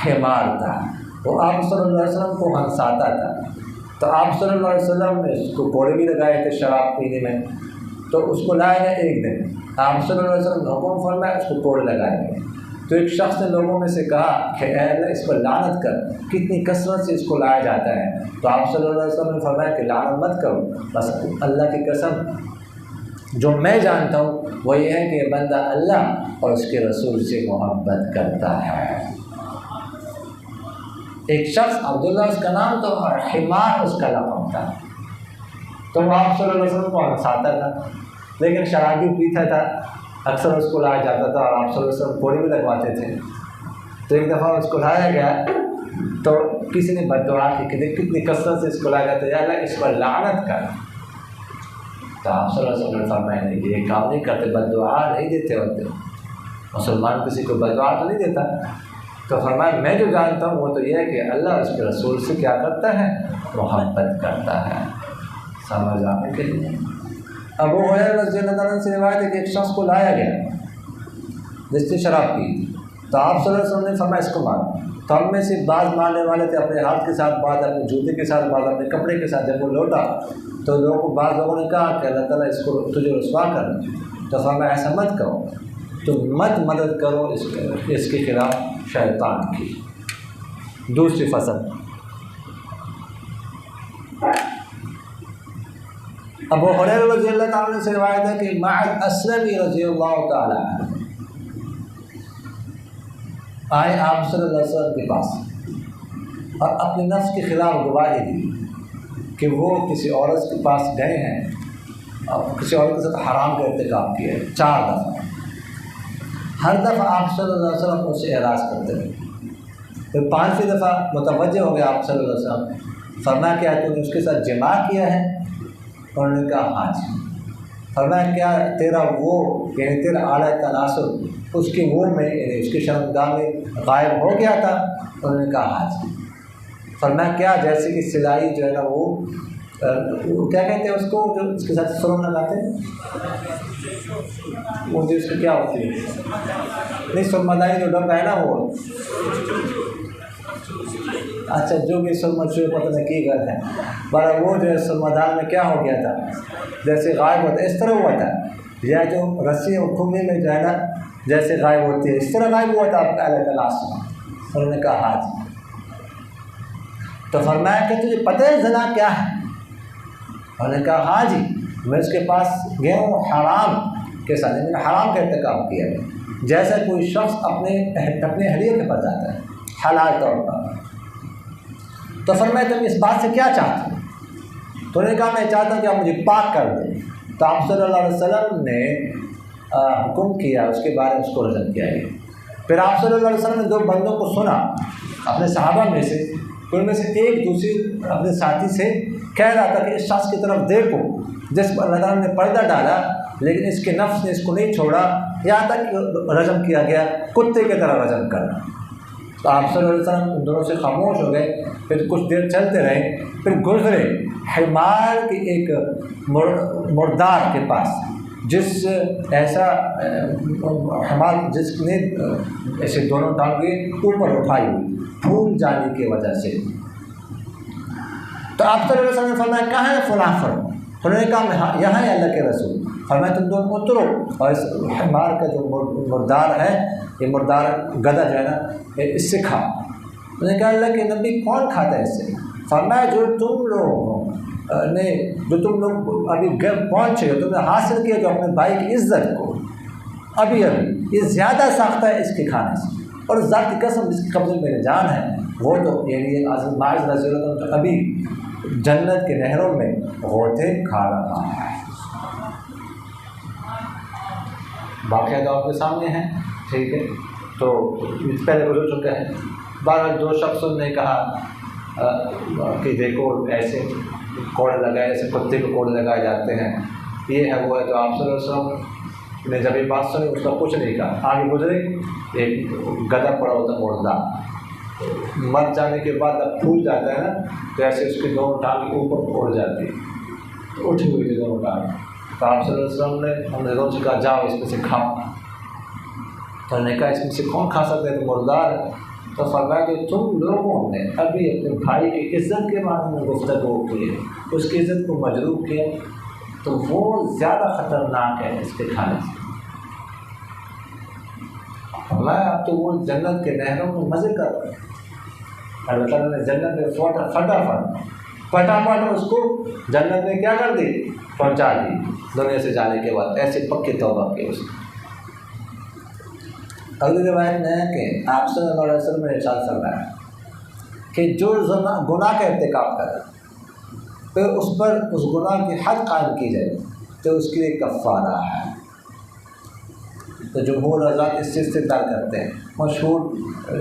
حمار تھا، وہ آپ صلی اللہ علیہ وسلم کو ہنساتا تھا۔ تو آپ صلی اللہ علیہ وسلم نے اس کو کوڑے بھی لگائے تھے شراب پینے میں، تو اس کو لائے گئے ایک دن، آپ صلی اللہ علیہ وسلم نے حکم فرمایا اس کو کوڑے لگائے گئے۔ تو ایک شخص نے لوگوں میں سے کہا کہ اے اللہ اس پر لعنت کر، کتنی کثرت سے اس کو لایا جاتا ہے۔ تو آپ صلی اللہ علیہ وسلم نے فرمایا کہ لعنت مت کرو، بس اللہ کی قسم جو میں جانتا ہوں وہ یہ ہے کہ یہ بندہ اللہ اور اس کے رسول سے محبت کرتا ہے۔ ایک شخص عبداللہ اس کا نام تو اور حمار اس کا لقب تھا، تو وہ آپ صلی اللہ علیہ وسلم کو ہنساتا تھا لیکن شرابی پیتا تھا، اکثر اس کو لایا جاتا تھا اور آپ صلی اللہ علیہ وسلم کوڑے بھی لگواتے تھے۔ تو ایک دفعہ اس کو لایا گیا تو کسی نے بد دعا کی کہ کتنی کثرت سے اس کو لایا جاتا ہے، یا اللہ اس پر لعنت کر۔ تو آپ صلی اللہ علیہ وسلم نے فرمایا نہیں کہ یہ کام نہیں کرتے، بد دعا نہیں دیتے ہوتے، مسلمان کسی کو بد دعا تو نہیں دیتا۔ تو فرمایا میں جو جانتا ہوں وہ تو یہ ہے کہ اللہ اس کے رسول سے کیا کرتا ہے، محبت کرتا ہے۔ سمجھ آنے کے لیے ابو ہریرہ رضی اللہ عنہ سے روایت ہے کہ ایک شخص کو لایا گیا جس نے شراب پی، تو آپ صلی اللہ علیہ وسلم نے فرمایا اس کو مار۔ تو ہم میں سے بعض مارنے والے تھے اپنے ہاتھ کے ساتھ، بعض اپنے جوتے کے ساتھ، بعض اپنے کپڑے کے ساتھ۔ جب وہ لوٹا تو بعض لوگوں نے کہا کہ اللہ تعالیٰ اس کو تجھے رسوا کر، تو فرمایا ایسا مت کرو، تم مت مدد کرو اس کے خلاف شیطان کی۔ دوسری فصل، ابو ہریرہ رضی اللہ تعالیٰ سے روایت ہے کہ معاذ اسلمی رضی اللہ تعالیٰ آئے آپ صلی اللہ علیہ وسلم کے پاس اور اپنے نفس کے خلاف گواہی دی کہ وہ کسی عورت کے پاس گئے ہیں اور کسی عورت کے ساتھ حرام کا ارتکاب کیا ہے 4 دفعہ۔ ہر دفعہ آپ صلی اللہ علیہ وسلم اس سے اعراض کرتے رہے. پھر 5ویں دفعہ متوجہ ہو گیا آپ صلی اللہ علیہ وسلم. فرمایا کیا تو نے اس کے ساتھ جماع کیا ہے؟ انہوں نے کہا ہاں جی. فرمایا کیا تیرا وہ یعنی تیرا اعلیٰ تناسب اس کی وہ میں یعنی اس کی شرمگاہ میں غائب ہو گیا تھا؟ انہوں نے کہا ہاں جی. فرمایا کیا جیسے کہ سلائی جو ہے نا وہ کیا کہتے ہیں اس کو جو اس کے ساتھ سرم لگاتے ہیں وہ جو اس کی کیا ہوتی ہے نہیں سرمدائی جو ڈبا ہے نا وہ اچھا جو بھی سرمچو پتہ نہیں کی گھر ہے بارہ وہ جو ہے سرمدان میں کیا ہو گیا تھا جیسے غائب ہوتا ہے اس طرح ہوا تھا یا جو رسی اور کھمبی میں جو ہے نا جیسے غائب ہوتی ہے اس طرح غائب ہوا تھا آپ کا اللہ تعالیٰ سے. انہوں نے کہا ہاں جی. تو فرمایا کہ تجھے پتہ ہے زنا کیا ہے؟ انہوں نے کہا ہاں جی میں اس کے پاس گیا ہوں حرام کے ساتھ میں نے حرام کا ارتکاب کیا ہے جیسا کوئی شخص اپنے اہلیہ کے پاس جاتا ہے حلال طور پر. تو فرمایا تم اس بات سے کیا چاہتے ہو؟ تو انہوں نے کہا میں چاہتا ہوں کہ آپ مجھے پاک کر دیں. تو آپ صلی اللہ علیہ وسلم نے حکم کیا اس کے بارے میں اس کو رجم کیا گیا. پھر آپ صلی اللہ علیہ وسلم نے 2 بندوں کو سنا اپنے صحابہ میں سے ان میں سے ایک دوسری اپنے ساتھی سے کہہ رہا تھا کہ اس شخص کی طرف دیکھو جس پر اللہ تعالیٰ نے پردہ ڈالا لیکن اس کے نفس نے اس کو نہیں چھوڑا یہاں تک کہ رجم کیا گیا کتے کی طرح رجم کرنا. تو آپ صلی اللہ علیہ وسلم ان دونوں سے خاموش ہو گئے. پھر کچھ دیر چلتے رہے پھر گزرے حمار کے ایک مردار کے پاس جس ایسا حمار جس نے ایسے دونوں ٹانگیں اوپر اٹھائی ہوئی پھول جانے کی وجہ سے. تو آپ صلی اللہ علیہ وسلم نے فرمایا کہاں ہے فلاں فرم؟ انہوں نے کہا یہاں ہے اللہ کے رسول. فرمایا تم دونوں اترو اور اس حمار کا جو مردار ہے یہ مردار گدھا جو ہے نا اس سے کھا. انہوں نے کہا اللہ کے نبی کون کھاتا ہے اس سے؟ فرمایا جو تم لوگ ابھی گھر پہنچے ہو تم نے حاصل کیا جو اپنے بھائی کی عزت کو ابھی یہ زیادہ ساختہ ہے اس کے کھانے سے. اور ذات کی قسم جس کے قبضے میرے جان ہے وہ تو یعنی معاذ رضی اللہ عنہ ابھی جنت کے نہروں میں غوطے کھا رہا ہے. واقعہ تو آپ کے سامنے ہے ٹھیک ہے. تو پہلے گزر چکا ہے. بارہ 2 شخصوں نے کہا کہ دیکھو ایسے کوڑے لگائے ایسے کتے کو کوڑے لگائے جاتے ہیں یہ ہے وہ ہے. تو آپ صلی اللہ علیہ وسلم نے جب یہ بات سنی اس کا کچھ نہیں کہا. آگے گزرے ایک گدھا پڑا ہوتا مردہ مر جانے کے بعد اب پھول جاتا ہے نا تو ایسے اس کی دونوں ٹانگ اوپر اڑ جاتی اٹھی ہوئی تھی دونوں ٹانگ. تو آپ صلی اللہ علیہ وسلم نے ہم نے دونوں سے کہا جاؤ اس میں سے کھاؤ. تو انہوں نے کہا اس میں سے کون کھا سکتے ہیں تو مردار. تو فرمایا کہ تم لوگوں نے ابھی اپنے بھائی کی عزت کے بارے میں گفتگو کی اس کی عزت کو مجروح کیا تو وہ زیادہ خطرناک ہے اس کے کھانے سے. فرمایا آپ تو وہ جنت کے نہروں میں مزے کر رہے ہیں. اللہ تعالیٰ نے جنت میں فٹافٹ اس کو جنت میں کیا کر دی پہنچا دی دنیا سے جانے کے بعد. ایسے پکے توبہ کے اس اگلی روایت میں ہے کہ آپ صلی اللہ علیہ وسلم نے ارشاد فرمایا کہ جو گناہ کا ارتکاب کرے پھر اس پر اس گناہ کی حد قائم کی جائے تو اس کے لیے کفارہ ہے. تو جمہور حضرات اس سے استدلال کرتے ہیں مشہور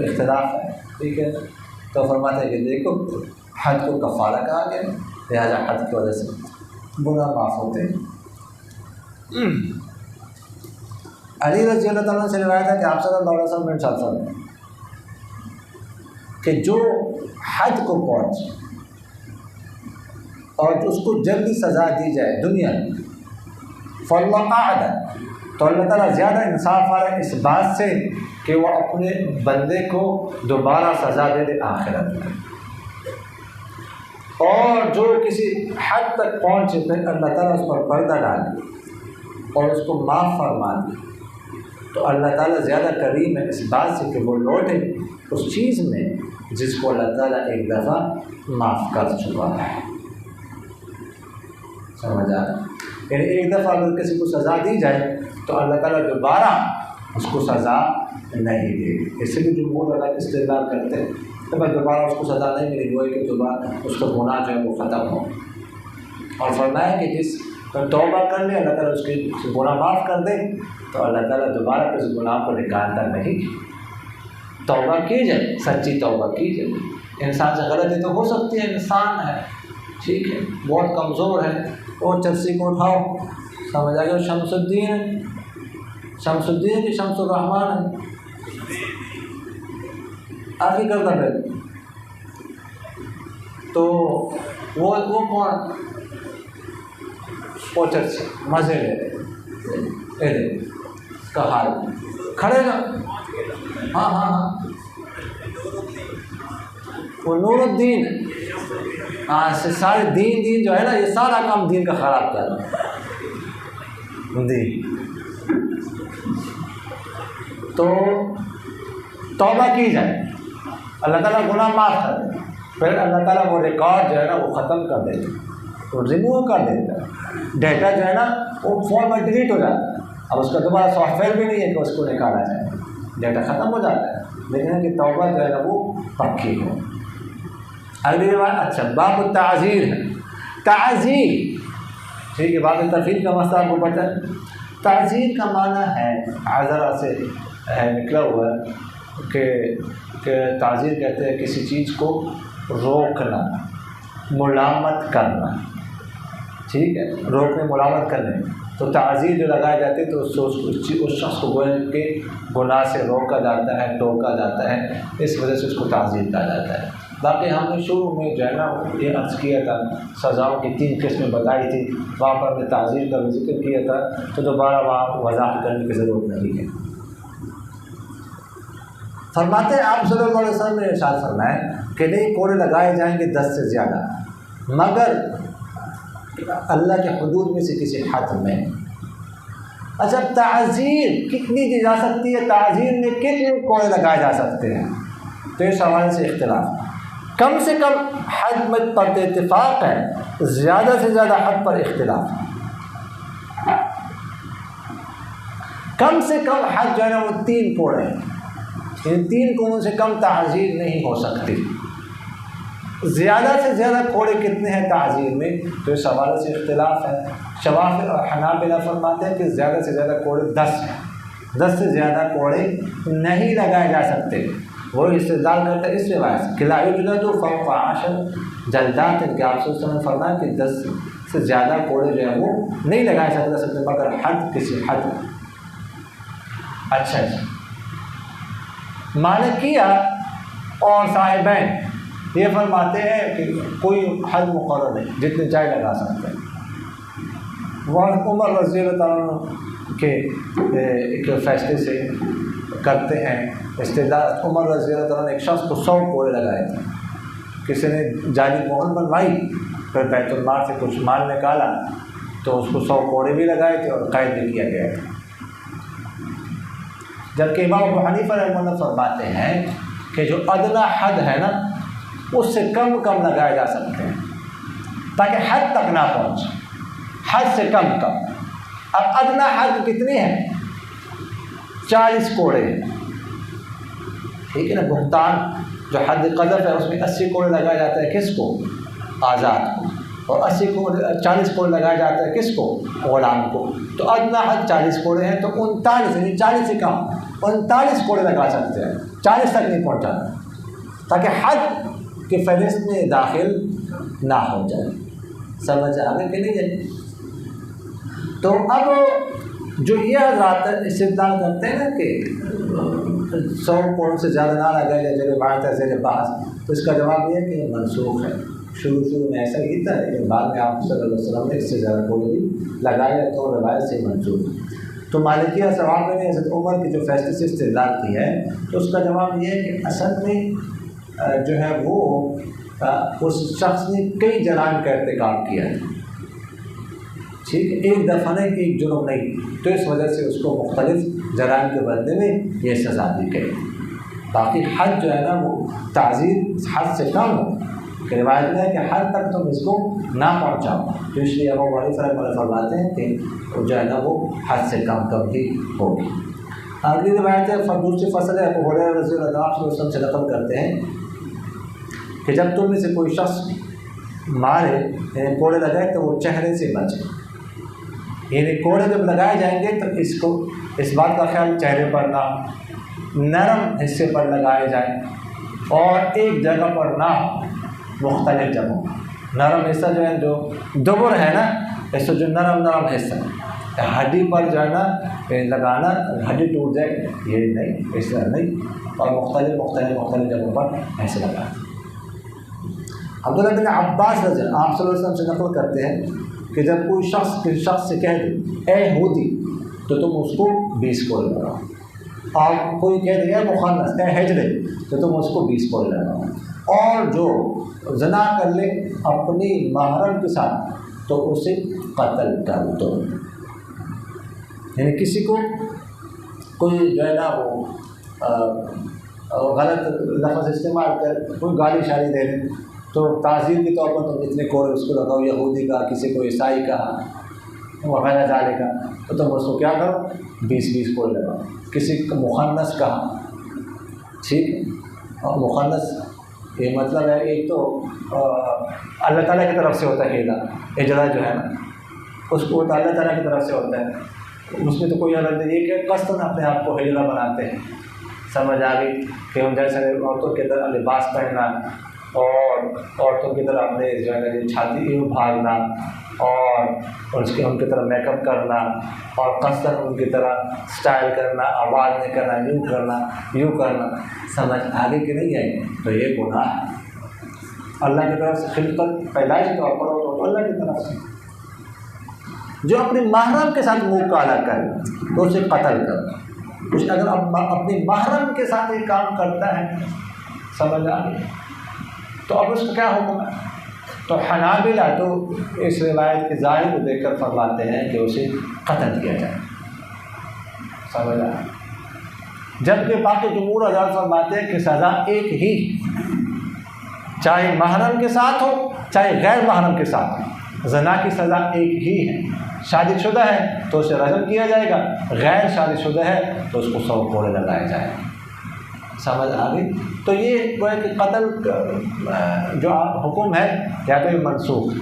اختلاف ہے ٹھیک ہے. تو فرماتے ہیں کہ دیکھو حد کو کفارہ کہا گیا لہٰذا حد کی وجہ سے گناہ معاف ہوتے ہیں. علی رضی اللہ تعالیٰ سے روایت ہے کہ آپ صلی اللہ علیہ وسلم نے ارشاد فرمایا کہ جو حد کو پہنچے اور اس کو جلدی سزا دی جائے دنیا میں فاللہ اعدل تو اللہ تعالیٰ زیادہ انصاف والا ہے اس بات سے کہ وہ اپنے بندے کو دوبارہ سزا دے دے آخرت میں. اور جو کسی حد تک پہنچے پھر اللہ تعالیٰ اس پر پردہ ڈالے اور اس کو معاف فرما دے تو اللہ تعالیٰ زیادہ کریم ہے اس بات سے کہ وہ لوٹے اس چیز میں جس کو اللہ تعالیٰ ایک دفعہ معاف کر چکا ہے. سمجھ آ رہا یعنی ایک دفعہ اگر کسی کو سزا دی جائے تو اللہ تعالیٰ دوبارہ اس کو سزا نہیں دے گی. اس سے بھی جمہور اللہ استدلال کرتے ہیں کہ بھائی دوبارہ اس کو سزا نہیں ملے گی کہ دوبارہ اس کا گناہ جو ہے وہ ختم ہو. اور فرمایا کہ جس تو توبہ کر لے اللہ تعالیٰ اس کے گناہ معاف کر دے تو اللہ تعالیٰ دوبارہ اس گناہ کو نکالتا نہیں۔ توبہ کی جائے، سچی توبہ کی جائے۔ انسان سے غلطی تو ہو سکتی ہے، انسان ہے، ٹھیک ہے، بہت کمزور ہے، وہ چرسی کو اٹھاؤ، سمجھ آئے گا شمس الدین ہے، شمس الدین کی شمس الرحمن ہے، آگے کرتا پھر تو وہ کون، وہ چرسی مزے لے کا حال کھڑے نا، ہاں وہ نور الدین، سارے دین جو ہے نا، یہ سارا کام دین کا خراب کر رہا ہے۔ تو توبہ کی جائے، اللہ تعالیٰ گناہ معاف کر دے، پھر اللہ تعالیٰ وہ ریکارڈ جو ہے نا وہ ختم کر دیتا ہے، وہ ریموو کر دیتا ہے، ڈیٹا جو ہے نا وہ فون میں ڈیلیٹ ہو جاتا ہے، اب اس کا دوبارہ سافٹ ویئر بھی نہیں ہے کہ اس کو نکالا جائے، ڈیٹا ختم ہو جاتا ہے، لیکن ہے کہ توبہ جو ہے نا وہ پکی ہو۔ اگلی بات، اچھا باب التعزیر ہے، تعزیر، ٹھیک ہے، باب التفہیم کا مسئلہ آپ کو پتہ ہے۔ تعزیر کا معنی ہے، عذرا سے ہے نکلا ہوا ہے کہ تعزیر کہتے ہیں کسی چیز کو روکنا، ملامت کرنا، ٹھیک ہے، روکنے ملامت کرنے، تو تعزیر جو لگائی جاتی ہے تو اس شخص کو گویا کہ گناہ سے روکا جاتا ہے، ٹوکا جاتا ہے، اس وجہ سے اس کو تعزیر کہا جاتا ہے۔ باقی ہم نے شروع میں جو ہے نا یہ عرض کیا تھا، سزاؤں کی 3 قسمیں بتائی تھی، وہاں پر ہم نے تعزیر کا بھی ذکر کیا تھا، تو دوبارہ وہاں وضاحت کرنے کی ضرورت نہیں ہے۔ فرماتے ہیں آپ صلی اللہ علیہ وسلم نے ارشاد فرمایا کہ نہیں کوڑے لگائے جائیں گے 10 سے زیادہ، مگر اللہ کے حدود میں سے کسی حد میں۔ اچھا تعزیر کتنی دی جا سکتی ہے، تعزیر میں کتنے کوڑے لگائے جا سکتے ہیں، تو اس حوالے سے اختلاف، کم سے کم حد میں پر اتفاق ہے، زیادہ سے زیادہ حد پر اختلاف۔ کم سے کم حد جو ہے نا وہ 3 کوڑے ہیں، ان 3 کوڑوں سے کم تعزیر نہیں ہو سکتی۔ زیادہ سے زیادہ کوڑے کتنے ہیں تعزیر میں، تو اس حوالے سے اختلاف ہے۔ شوافی اور حنابلہ فرماتے ہیں کہ زیادہ سے زیادہ کوڑے 10 ہیں، 10 سے زیادہ کوڑے نہیں لگائے جا سکتے۔ وہ استدلال کرتے ہیں اس روایت سے کہ لا یجلد فوق 10 جلدات، کہ آپ صلی اللہ علیہ وسلم نے فرمایا کہ 10 سے زیادہ کوڑے جو ہیں وہ نہیں لگائے جا سکتے، مگر حد کسی حد۔ اچھا مالکیہ اور صاحبین یہ فرماتے ہیں کہ کوئی حد مقرر نہیں، جتنے چاہے لگا سکتے ہیں۔ وہ عمر رضی اللہ تعالیٰ کے ایک فیصلے سے کرتے ہیں استدلال۔ عمر رضی اللہ تعالیٰ نے ایک شخص کو 100 کوڑے لگائے تھے، کسی نے جعلی مہر بنوائی، پھر بیت المال سے کچھ مال نکالا تو اس کو 100 کوڑے بھی لگائے تھے اور قید بھی کیا گیا تھا۔ جبکہ امام ابو حنیفہ رحمہ اللہ فرماتے ہیں کہ جو ادنیٰ حد ہے نا اس سے کم لگائے جا سکتے ہیں تاکہ حد تک نہ پہنچے، حد سے کم۔ اب ادنیٰ حد کتنی ہے؟ 40 کوڑے، ٹھیک ہے نا۔ بہتان جو حد قذف ہے اس میں 80 کوڑے لگایا جاتا ہے، کس کو؟ آزاد کو، اور 40 کوڑے لگایا جاتا ہے کس کو؟ غلام کو۔ تو ادنیٰ حد 40 کوڑے ہیں، تو 39 یعنی 40 سے کم 39 کوڑے لگا سکتے ہیں، 40 تک نہیں پہنچانا، تاکہ حد کی فہرست میں داخل نہ ہو جائے۔ سمجھ آگے کہ نہیں جائے؟ تو اب جو یہ حضرات استدلال کرتے ہیں نا کہ 100 کوڑوں سے زیادہ نہ لگایا جائے، جب بات ہے زیر بحث، تو اس کا جواب یہ ہے کہ منسوخ ہے۔ شروع میں ایسا ہی تھا، لیکن بعد میں آپ صلی اللہ علیہ وسلم نے اس سے زیادہ کوڑے بھی لگائے تو روایت سے منسوخ ہے۔ تو مالکیہ صحابہ نے حضرت عمر کی جو فیصلے سے استدلال کی ہے، تو اس کا جواب یہ ہے کہ اصل میں جو ہے وہ اس شخص نے کئی جرائم کا ارتکاب کیا ہے، ٹھیک ہے، ایک دفعہ نہیں، ایک جرم نہیں، تو اس وجہ سے اس کو مختلف جرائم کے بدلے میں یہ سزا دی گئی۔ باقی حد جو ہے نا وہ تعزیر حد سے کم ہو، کہ روایت میں ہے کہ حد تک تم اس کو نہ پہنچاؤ، تو اس لیے ابو حنیفہ رحمہ اللہ فرماتے ہیں کہ جو ہے نا وہ حد سے کم ہی ہوگی۔ اگلی روایت ہے دوسری فصل ہے، ابو ہریرہ رضی اللہ عنہ صلی اللہ علیہ وسلم سے نقل کرتے ہیں کہ جب تم میں سے کوئی شخص مارے یعنی کوڑے لگائے تو وہ چہرے سے بچے، یعنی کوڑے جب لگائے جائیں گے تو اس بات کا خیال چہرے پر نہ، نرم حصے پر لگائے جائیں، اور ایک جگہ پر نہ، مختلف جگہوں۔ نرم حصہ جو ہے، جو دبر ہے نا، اس سے جو نرم حصہ ہڈی پر جو ہے نا لگانا، ہڈی ٹوٹ جائے، یہ نہیں، اس طرح نہیں، اور مختلف جگہوں پر ایسے لگانا۔ عبداللہ بن عباس رضی اللہ آپ صلی اللہ علیہ وسلم سے نقل کرتے ہیں کہ جب کوئی شخص کسی شخص سے کہہ دے اے یہودی تو تم اس کو 20 کوڑے لگاؤ، اور کوئی کہہ دے اے مخنث، اے ہجڑے، تو تم اس کو 20 کوڑے لگاؤ، اور جو زنا کر لے اپنی محرم کے ساتھ تو اسے قتل کر دو۔ یعنی کسی کو کوئی جو ہے نا وہ غلط لفظ استعمال کر کوئی گالی شالی دے دے تو تعظیم کے طور پر تم اتنے کوڑے اس کو لگاؤ، یہودی کا، کسی کو عیسائی کا وغیرہ ڈالے کا، تو تم اس کو کیا کرو 20 کوڑے لگاؤ۔ کسی کو مخنث کہا، ٹھیک ہے، اور مخنث یہ مطلب ہے ایک تو اللہ تعالیٰ کی طرف سے ہوتا ہے، اجرا جو ہے نا اس کو تو اللہ تعالیٰ کی طرف سے ہوتا ہے، اس میں تو کوئی غلط نہیں، یہ کہ قصداً اپنے آپ کو ہجرا بناتے ہیں، سمجھ آ گئی کہ ہم جیسے عورتوں کی طرح لباس پہننا اور عورتوں کی طرح اپنے جو ہے چھاتی یوں بھاگنا اور اس کے ان کی طرح میک اپ کرنا اور قصداً ان کی طرح اسٹائل کرنا، آواز نہیں کرنا، یوں کرنا، سمجھ آگے کہ نہیں آئی، تو یہ گناہ ہے اللہ کی طرف سے، خلقت پیدائش طور پر ہو تو اللہ کی طرف سے۔ جو اپنی محرم کے ساتھ منہ کالا کرے تو اسے قتل کر، کچھ اگر اپنی محرم کے ساتھ یہ کام کرتا ہے، سمجھ آ گئی، تو اب اس کا کیا حکم ہے؟ تو حنابلہ تو اس روایت کے ظاہر کو دیکھ کر فرماتے ہیں کہ اسے قتل کیا جائے، سمجھ آ، جبکہ باقی جمہور حضرات فرماتے ہیں کہ سزا ایک ہی، چاہے محرم کے ساتھ ہو چاہے غیر محرم کے ساتھ ہو، زنا کی سزا ایک ہی ہے۔ شادی شدہ ہے تو اسے رجم کیا جائے گا، غیر شادی شدہ ہے تو اس کو 100 کوڑے لگائے جائیں، سمجھ آ گئی۔ تو یہ وہ ہے کہ قتل جو حکم ہے یا تو یہ منسوخ،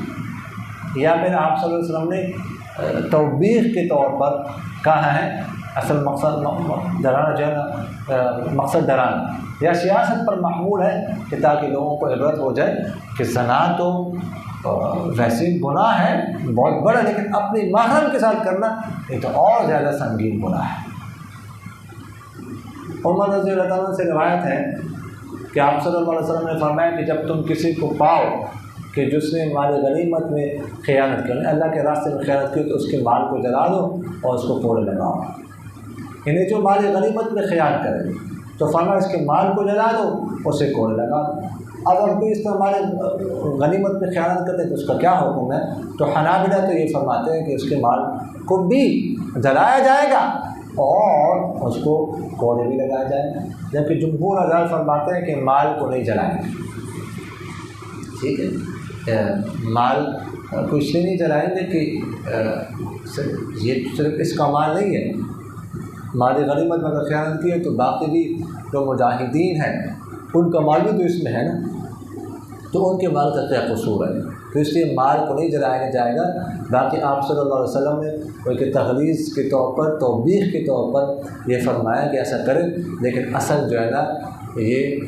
یا پھر آپ صلی اللہ علیہ وسلم نے توبیخ کے طور پر کہا ہے، اصل مقصد ڈرانا جو ہے نا، مقصد ڈرانا، یا سیاست پر محمول ہے کہ تاکہ لوگوں کو عبرت ہو جائے کہ زنا تو ویسے گناہ ہے بہت بڑا، لیکن اپنی محرم کے ساتھ کرنا یہ تو اور زیادہ سنگین گناہ ہے۔ عمر رضی اللہ عنہ سے روایت ہے کہ آپ صلی اللہ علیہ وسلم نے فرمایا کہ جب تم کسی کو پاؤ کہ جس نے مال غنیمت میں خیانت کی، اللہ کے راستے میں خیانت کی، تو اس کے مال کو جلا دو اور اس کو کوڑے لگاؤ۔ یعنی جو مال غنیمت میں خیانت کرے تو فرمایا اس کے مال کو جلا دو، اسے کوڑے لگا دو۔ اب ہم کوئی اس طرح مال غنیمت میں خیانت کرتے ہیں تو اس کا کیا حکم ہے؟ تو حنابلہ تو یہ فرماتے ہیں کہ اس کے مال کو بھی جلایا جائے گا اور اس کو کوڑے بھی لگائے جائیں گے، جبکہ جمہور حضرات فرماتے ہیں کہ مال کو نہیں جلائیں گے، ٹھیک ہے، مال کو اس لیے نہیں جلائیں گے کہ یہ صرف اس کا مال نہیں ہے، مال غنیمت میں اگر خیانت کی ہے تو باقی بھی جو مجاہدین ہیں ان کا مال بھی تو اس میں ہے نا، تو ان کے مال کا کیا قصور ہے؟ تو اس لیے مال کو نہیں جلایا جائے گا۔ باقی آپ صلی اللہ علیہ وسلم نے وہ کہ تغلیظ کے طور پر، توبیخ کے طور پر یہ فرمایا کہ ایسا کریں، لیکن اصل جو ہے نا یہ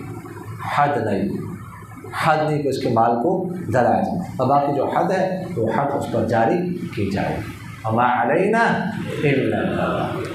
حد نہیں کہ اس کے مال کو جلایا جائے، اور باقی جو حد ہے وہ حد اس پر جاری کی جائے۔ وما علینا الا البلاغ۔